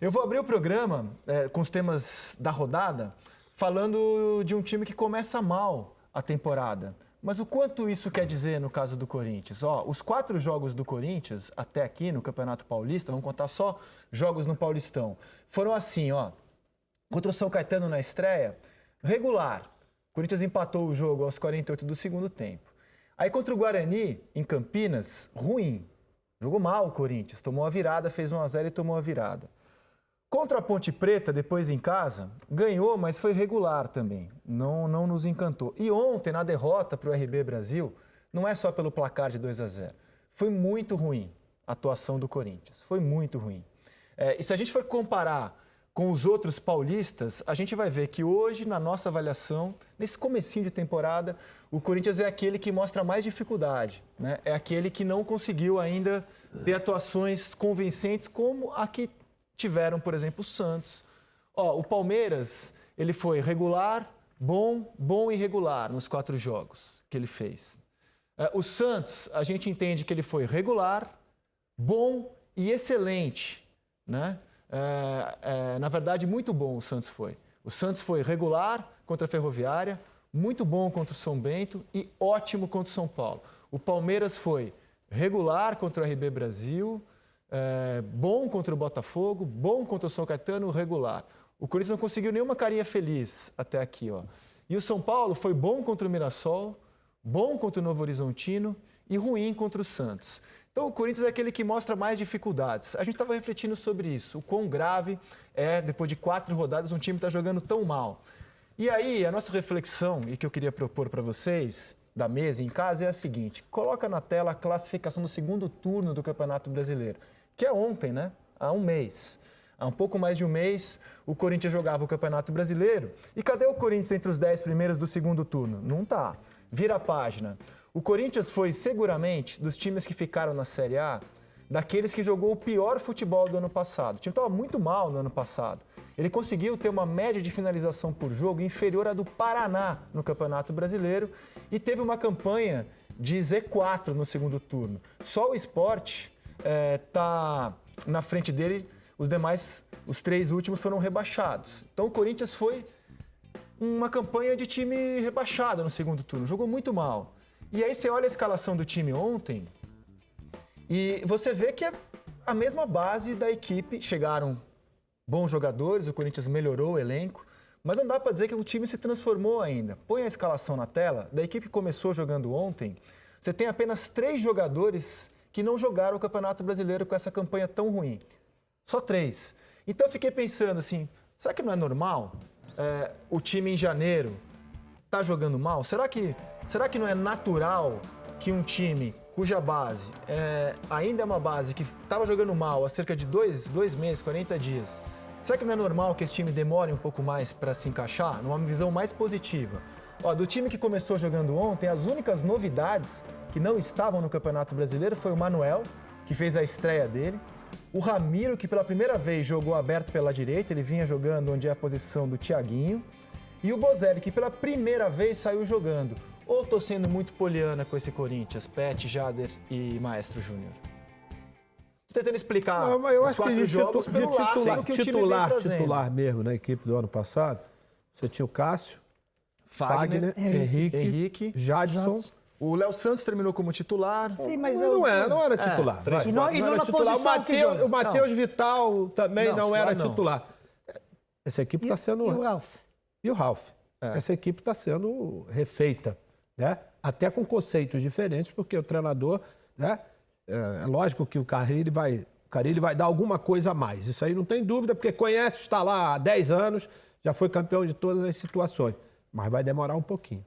Eu vou abrir o programa com os temas da rodada, falando de um time que começa mal a temporada. Mas o quanto isso quer dizer no caso do Corinthians? Os 4 jogos do Corinthians, até aqui no Campeonato Paulista, vamos contar só jogos no Paulistão, foram assim, contra o São Caetano na estreia, regular. O Corinthians empatou o jogo aos 48 do segundo tempo. Aí contra o Guarani, em Campinas, ruim. Jogou mal o Corinthians, tomou a virada, fez 1-0 e tomou a virada. Contra a Ponte Preta, depois em casa, ganhou, mas foi regular também. Não nos encantou. E ontem, na derrota para o RB Brasil, não é só pelo placar de 2-0. Foi muito ruim a atuação do Corinthians. Foi muito ruim. E se a gente for comparar com os outros paulistas, a gente vai ver que hoje, na nossa avaliação, nesse comecinho de temporada, o Corinthians é aquele que mostra mais dificuldade, né? É aquele que não conseguiu ainda ter atuações convincentes como a que tiveram, por exemplo, o Santos. O Palmeiras, ele foi regular, bom e regular nos 4 jogos que ele fez. O Santos, a gente entende que ele foi regular, bom e excelente, né? Na verdade, muito bom o Santos foi. O Santos foi regular contra a Ferroviária, muito bom contra o São Bento e ótimo contra o São Paulo. O Palmeiras foi regular contra o RB Brasil, bom contra o Botafogo, bom contra o São Caetano, regular. O Corinthians não conseguiu nenhuma carinha feliz até aqui, E o São Paulo foi bom contra o Mirassol, bom contra o Novo Horizontino e ruim contra o Santos. Então o Corinthians é aquele que mostra mais dificuldades. A gente estava refletindo sobre isso, o quão grave é, depois de 4 rodadas, um time está jogando tão mal. E aí, a nossa reflexão, e que eu queria propor para vocês, da mesa em casa, é a seguinte: coloca na tela a classificação do segundo turno do Campeonato Brasileiro, que é ontem, né? Há um mês. Há um pouco mais de um mês, o Corinthians jogava o Campeonato Brasileiro. E cadê o Corinthians entre os 10 primeiros do segundo turno? Não tá. Vira a página. O Corinthians foi, seguramente, dos times que ficaram na Série A, daqueles que jogou o pior futebol do ano passado. O time estava muito mal no ano passado. Ele conseguiu ter uma média de finalização por jogo inferior à do Paraná no Campeonato Brasileiro e teve uma campanha de Z4 no segundo turno. Só o Sport está na frente dele, os demais, os 3 últimos foram rebaixados. Então o Corinthians foi uma campanha de time rebaixado no segundo turno, jogou muito mal. E aí você olha a escalação do time ontem e você vê que é a mesma base da equipe. Chegaram bons jogadores, o Corinthians melhorou o elenco, mas não dá para dizer que o time se transformou ainda. Põe a escalação na tela, da equipe que começou jogando ontem, você tem apenas 3 jogadores que não jogaram o Campeonato Brasileiro com essa campanha tão ruim. Só 3. Então eu fiquei pensando assim, será que não é normal o time em janeiro tá jogando mal? Será que não é natural que um time cuja base ainda é uma base que estava jogando mal há cerca de 2 meses, 40 dias, será que não é normal que esse time demore um pouco mais para se encaixar? Numa visão mais positiva. Do time que começou jogando ontem, as únicas novidades que não estavam no Campeonato Brasileiro foi o Manuel, que fez a estreia dele, o Ramiro, que pela primeira vez jogou aberto pela direita, ele vinha jogando onde é a posição do Thiaguinho, e o Bozelli, que pela primeira vez saiu jogando. Ou estou sendo muito poliana com esse Corinthians, Pet, Jader e Maestro Júnior? Estou tentando explicar os 4 jogos pelo lado que o time vem trazendo. Titular mesmo na equipe do ano passado, você tinha o Cássio, Fagner, Henrique, Jadson. O Léo Santos terminou como titular. Sim, mas não era titular. Não era titular. O Matheus Vital também não era titular. Essa equipe está sendo... E o Ralf. Essa equipe está sendo refeita, né? Até com conceitos diferentes, porque o treinador, né? É lógico que o Carille vai dar alguma coisa a mais. Isso aí não tem dúvida, porque conhece, está lá há 10 anos, já foi campeão de todas as situações. Mas vai demorar um pouquinho.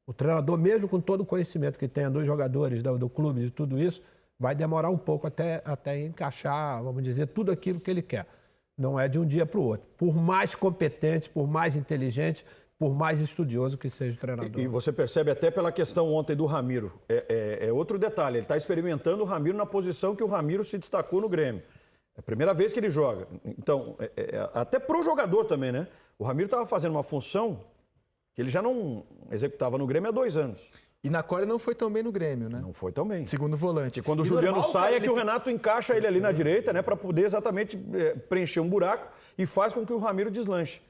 O treinador, mesmo com todo o conhecimento que tem, 2 jogadores do clube e tudo isso, vai demorar um pouco até encaixar, vamos dizer, tudo aquilo que ele quer. Não é de um dia para o outro. Por mais competente, por mais inteligente, por mais estudioso que seja o treinador. E você percebe até pela questão ontem do Ramiro. É outro detalhe, ele está experimentando o Ramiro na posição que o Ramiro se destacou no Grêmio. É a primeira vez que ele joga. Então, até pro jogador também, né? O Ramiro estava fazendo uma função que ele já não executava no Grêmio há 2 anos. E na Cole não foi tão bem no Grêmio, né? Não foi tão bem. Segundo volante. E quando o Juliano sai é que o Renato encaixa ele ali na direita, né? Para poder exatamente preencher um buraco e faz com que o Ramiro deslanche.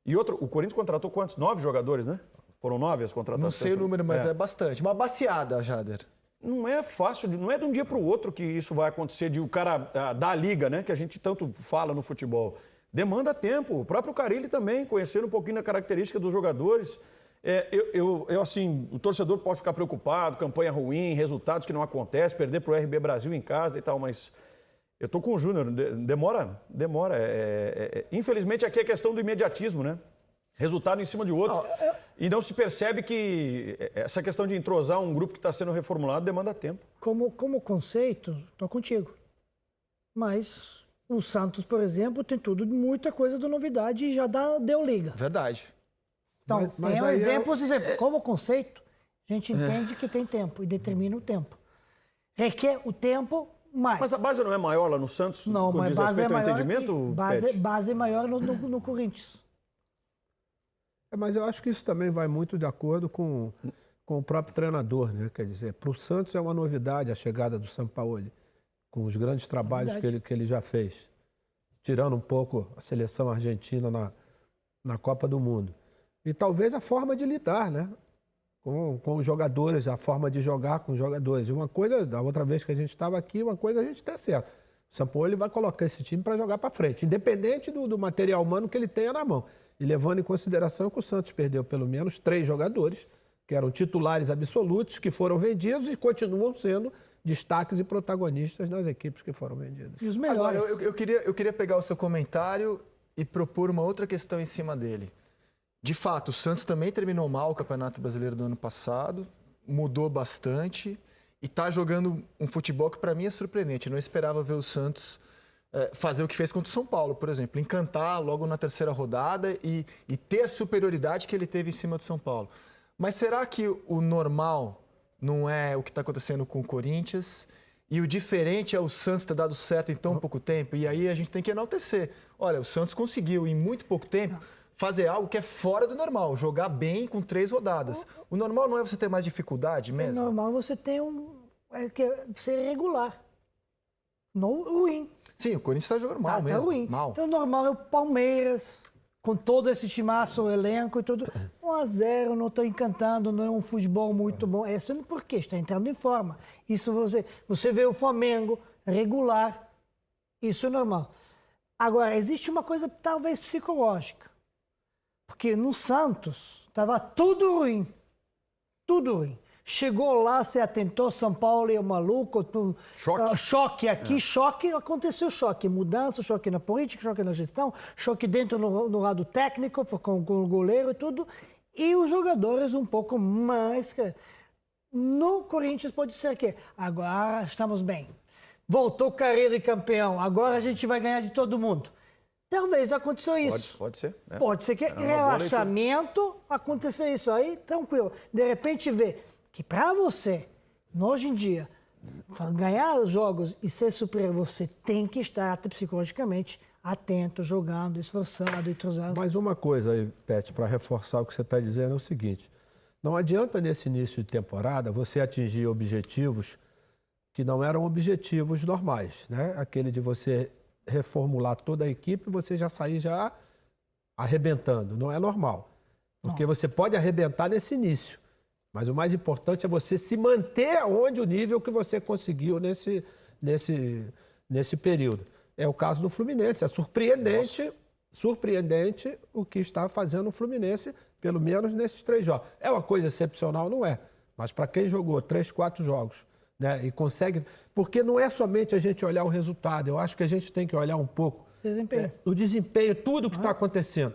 E outro, o Corinthians contratou quantos? 9 jogadores, né? Foram 9 as contratações. Não sei o número, mas é bastante. Uma baciada, Jader. Não é fácil, não é de um dia para o outro que isso vai acontecer, de o cara da liga, né? Que a gente tanto fala no futebol. Demanda tempo. O próprio Carille também, conhecendo um pouquinho da característica dos jogadores. Assim, o torcedor pode ficar preocupado, campanha ruim, resultados que não acontecem, perder para o RB Brasil em casa e tal, mas eu estou com o Júnior, demora. Infelizmente aqui é questão do imediatismo, né? Resultado em cima de outro. E não se percebe que essa questão de entrosar um grupo que está sendo reformulado demanda tempo. Como conceito, estou contigo. Mas o Santos, por exemplo, tem muita coisa de novidade e já deu liga. Verdade. Então, tem exemplos, como conceito, a gente entende que tem tempo e determina o tempo. Requer o tempo mais. Mas a base não é maior lá no Santos? Não, mas base é maior base é maior no Corinthians. Mas eu acho que isso também vai muito de acordo com o próprio treinador, né? Quer dizer, para o Santos é uma novidade a chegada do Sampaoli, com os grandes trabalhos que ele já fez, tirando um pouco a seleção argentina na Copa do Mundo. E talvez a forma de lidar, né? Com os jogadores, a forma de jogar com os jogadores. E uma coisa, da outra vez que a gente estava aqui, uma coisa a gente tem certo. O Sampaoli vai colocar esse time para jogar para frente, independente do material humano que ele tenha na mão. E levando em consideração que o Santos perdeu pelo menos 3 jogadores, que eram titulares absolutos, que foram vendidos e continuam sendo destaques e protagonistas nas equipes que foram vendidas. E os melhores. Agora, eu queria pegar o seu comentário e propor uma outra questão em cima dele. De fato, o Santos também terminou mal o Campeonato Brasileiro do ano passado, mudou bastante e está jogando um futebol que para mim é surpreendente. Eu não esperava ver o Santos fazer o que fez contra o São Paulo, por exemplo, encantar logo na terceira rodada e ter a superioridade que ele teve em cima do São Paulo. Mas será que o normal não é o que está acontecendo com o Corinthians? E o diferente é o Santos ter dado certo em tão pouco tempo? E aí a gente tem que enaltecer. Olha, o Santos conseguiu em muito pouco tempo fazer algo que é fora do normal, jogar bem com 3 rodadas. O normal não é você ter mais dificuldade mesmo? O normal você tem ser regular, não ruim. Sim, o Corinthians está jogando mal mesmo. Tá ruim. Mal. Então o normal é o Palmeiras, com todo esse timaço, o elenco e tudo. 1-0, não estou encantando, não é um futebol muito bom. É sendo porque está entrando em forma. Isso você vê o Flamengo regular, isso é normal. Agora, existe uma coisa talvez psicológica. Porque no Santos estava tudo ruim. Tudo ruim. Chegou lá, se atentou, São Paulo é maluco. Choque aqui, choque, aconteceu choque. Mudança, choque na política, choque na gestão, choque dentro no lado técnico, com o goleiro e tudo. E os jogadores um pouco mais. No Corinthians pode ser que agora estamos bem. Voltou Carille campeão, agora a gente vai ganhar de todo mundo. Talvez aconteceu isso. Pode ser. Né? Pode ser que relaxamento aconteceu isso aí, tranquilo. De repente vê que para você, hoje em dia, ganhar os jogos e ser superior, você tem que estar até psicologicamente atento, jogando, esforçado, entrosado. Mas uma coisa aí, Pet, para reforçar o que você está dizendo é o seguinte. Não adianta nesse início de temporada você atingir objetivos que não eram objetivos normais, né? Aquele de você reformular toda a equipe e você já sair já arrebentando. Não é normal. Porque você pode arrebentar nesse início. Mas o mais importante é você se manter onde o nível que você conseguiu nesse período. É o caso do Fluminense. É surpreendente o que está fazendo o Fluminense, pelo menos nesses 3 jogos. É uma coisa excepcional? Não é. Mas para quem jogou 3, 4 jogos, né, e consegue... Porque não é somente a gente olhar o resultado. Eu acho que a gente tem que olhar um pouco o desempenho, tudo que está acontecendo,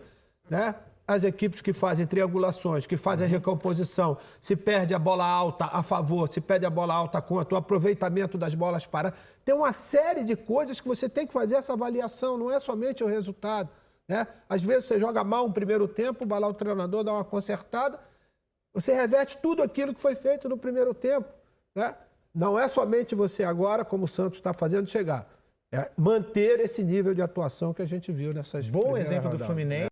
né? As equipes que fazem triangulações, que fazem a recomposição, se perde a bola alta a favor, se perde a bola alta contra, o aproveitamento das bolas paradas. Tem uma série de coisas que você tem que fazer essa avaliação, não é somente o resultado, né? Às vezes você joga mal um primeiro tempo, vai lá o treinador, dá uma consertada, você reverte tudo aquilo que foi feito no primeiro tempo, né? Não é somente você agora, como o Santos está fazendo, chegar. É manter esse nível de atuação que a gente viu nessas Bom exemplo do Fluminense.